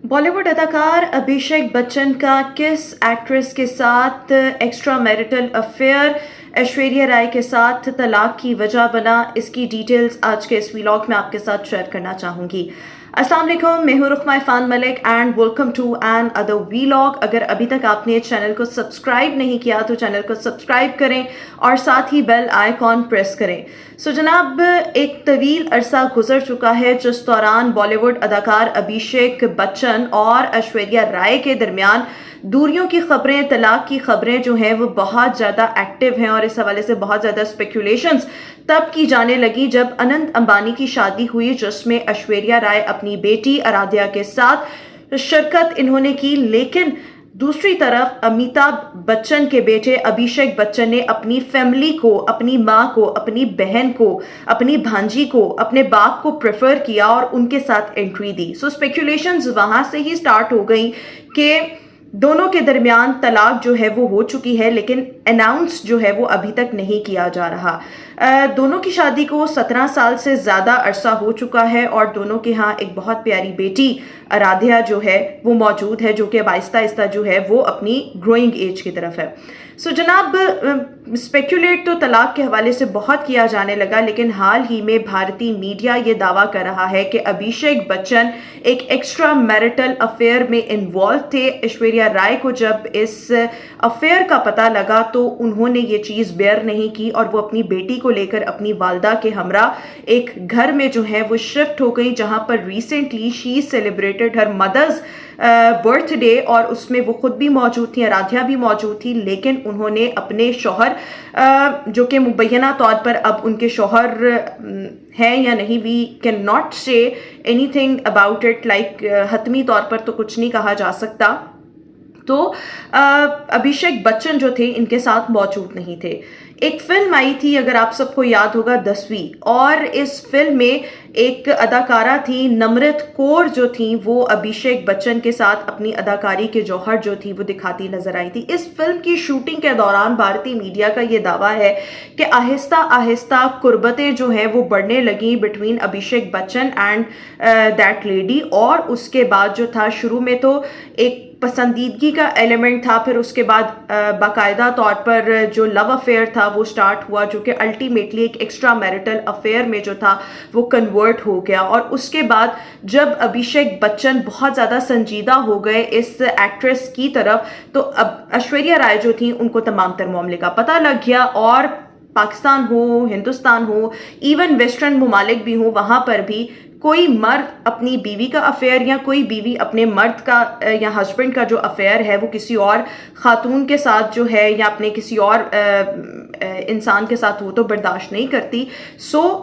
बॉलीवुड अदाकार अभिषेक बच्चन का किस एक्ट्रेस के साथ extra marital affair Aishwarya Rai के साथ तलाक की वजह बना, इसकी डिटेल्स आज के इस व्लॉग में आपके साथ शेयर करना चाहूँगी। अस्सलाम वालेकुम, मैं हूँ Rukhma Irfan Malik and welcome to another vlog. अगर अभी तक आपने चैनल को सब्सक्राइब नहीं किया तो चैनल को सब्सक्राइब करें और साथ ही बेल आइकॉन प्रेस करें। जनाब, एक तवील अरसा गुजर चुका है जिस दौरान बॉलीवुड अदाकार अभिषेक बच्चन और ऐश्वर्या राय के दरमियान दूरियों की खबरें, तलाक की खबरें जो हैं वो बहुत ज़्यादा एक्टिव हैं और इस हवाले से बहुत ज़्यादा स्पेकुलेशंस तब की जाने लगी जब अनंत अंबानी की शादी हुई, जिसमें ऐश्वर्या राय अपनी बेटी आराध्या के साथ शिरकत इन्होंने की। लेकिन दूसरी तरफ अमिताभ बच्चन के बेटे अभिषेक बच्चन ने अपनी फैमिली को, अपनी माँ को, अपनी बहन को, अपनी भांजी को, अपने बाप को प्रेफर किया और उनके साथ एंट्री दी। स्पेकुलेशंस वहां से ही स्टार्ट हो गई कि दोनों के दरमियान तलाक जो है वो हो चुकी है, लेकिन अनाउंस जो है वो अभी तक नहीं किया जा रहा। दोनों की शादी को 17 साल से ज़्यादा अरसा हो चुका है और दोनों के यहाँ एक बहुत प्यारी बेटी आराध्या जो है वो मौजूद है, जो कि अब आहिस्ता आहिस्ता जो है वो अपनी ग्रोइंग एज की तरफ है। जनाब, स्पेकुलेट तो तलाक के हवाले से बहुत किया जाने लगा, लेकिन हाल ही में भारतीय मीडिया ये दावा कर रहा है कि अभिषेक बच्चन एक एक्स्ट्रा मैरिटल अफेयर में इन्वॉल्व थे। ऐश्वर्या राय को जब इस अफेयर का पता लगा तो उन्होंने ये चीज़ बेयर नहीं की और वो अपनी बेटी को लेकर अपनी वालदा के हमरा एक घर में जो है वो शिफ्ट हो गई, जहां पर recently she celebrated her mother's birthday और उसमें वो खुद भी मौजूद थी, आराध्या भी मौजूद थी। लेकिन उन्होंने अपने शौहर जो कि मुबैना तौर पर अब उनके शौहर हैं या नहीं, we can not say anything about it, like हतमी तौर पर तो कुछ नहीं कहा जा सकता। तो अभिषेक बच्चन जो थे इनके साथ मौजूद नहीं थे। एक फिल्म आई थी, अगर आप सबको याद होगा, 10वीं, और इस फिल्म में एक अदाकारा थी नम्रत कौर जो थी, वो अभिषेक बच्चन के साथ अपनी अदाकारी के जौहर जो थी वो दिखाती नजर आई थी। इस फिल्म की शूटिंग के दौरान भारतीय मीडिया का ये दावा है कि आहिस्ता आहिस्ता कुर्बतें जो हैं वो बढ़ने लगी between Abhishek Bachchan and that lady, और उसके बाद जो था, शुरू में तो एक पसंदीदगी का एलिमेंट था, फिर उसके बाद बाकायदा तौर पर जो लव अफेयर था वो स्टार्ट हुआ, जो कि अल्टीमेटली एक एक्स्ट्रा मैरिटल अफेयर में जो था वो कन्वर्ट हो गया। और उसके बाद जब अभिषेक बच्चन बहुत ज़्यादा संजीदा हो गए इस एक्ट्रेस की तरफ, तो अब ऐश्वर्या राय जो थी उनको तमाम तर मामले का पता लग गया, और पाकिस्तान हो, हिंदुस्तान हो, इवन वेस्टर्न ममालिक भी हो, वहाँ पर भी कोई मर्द अपनी बीवी का अफेयर या कोई बीवी अपने मर्द का या हस्बैंड का जो अफेयर है वो किसी और खातून के साथ जो है या अपने किसी और इंसान के साथ वो तो बर्दाश्त नहीं करती।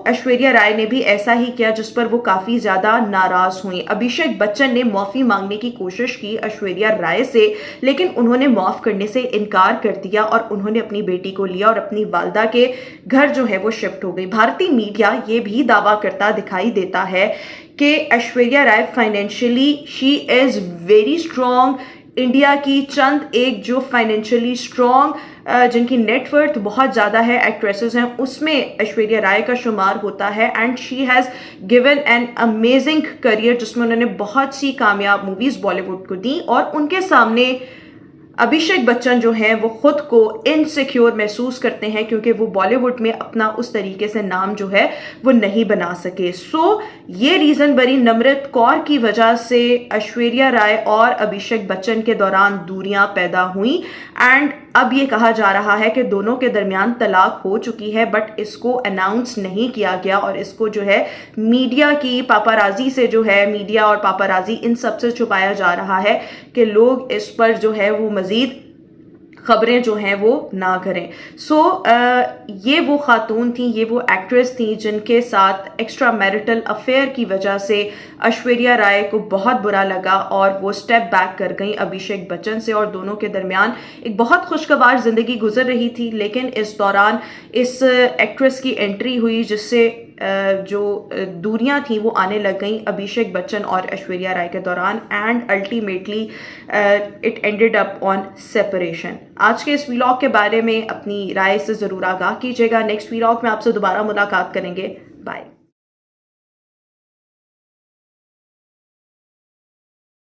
ऐश्वर्या राय ने भी ऐसा ही किया, जिस पर वो काफ़ी ज़्यादा नाराज़ हुई। अभिषेक बच्चन ने माफ़ी मांगने की कोशिश की ऐश्वर्या राय से, लेकिन उन्होंने माफ़ करने से इनकार कर दिया और उन्होंने अपनी बेटी को लिया और अपनी वालदा के घर जो है वो शिफ्ट हो गई। भारतीय मीडिया ये भी दावा करता दिखाई देता है कि Aishwarya Rai financially she is very strong. India की चंद एक जो फाइनेंशियली स्ट्रॉन्ग जिनकी नेटवर्थ बहुत ज़्यादा है एक्ट्रेसेस हैं, उसमें ऐश्वर्या राय का शुमार होता है। And she has given an amazing career, जिसमें उन्होंने बहुत सी कामयाब मूवीज़ बॉलीवुड को दी, और उनके सामने अभिषेक बच्चन जो हैं वो खुद को इनसिक्योर महसूस करते हैं क्योंकि वो बॉलीवुड में अपना उस तरीके से नाम जो है वो नहीं बना सके। ये रीज़न बड़ी नम्रत कौर की वजह से ऐश्वर्या राय और अभिषेक बच्चन के दौरान दूरियां पैदा हुई, एंड अब ये कहा जा रहा है कि दोनों के दरमियान तलाक हो चुकी है, बट इसको अनाउंस नहीं किया गया और इसको जो है मीडिया की पापाराजी से जो है, मीडिया और पापाराजी इन सब से छुपाया जा रहा है कि लोग इस पर जो है वो मजीद खबरें जो हैं वो ना करें। ये वो खातून थी, ये वो एक्ट्रेस थी जिनके साथ एक्स्ट्रा मैरिटल अफेयर की वजह से ऐश्वर्या राय को बहुत बुरा लगा और वो स्टेप बैक कर गई अभिषेक बच्चन से, और दोनों के दरमियान एक बहुत खुशगवार ज़िंदगी गुजर रही थी। लेकिन इस दौरान इस एक्ट्रेस की एंट्री हुई, जिससे जो दूरियां थी वो आने लग गई अभिषेक बच्चन और ऐश्वर्या राय के दौरान, and ultimately it ended up on separation. आज के इस व्लॉग के बारे में अपनी राय से ज़रूर आगाह कीजिएगा। नेक्स्ट व्लॉग में आपसे दोबारा मुलाकात करेंगे। बाय।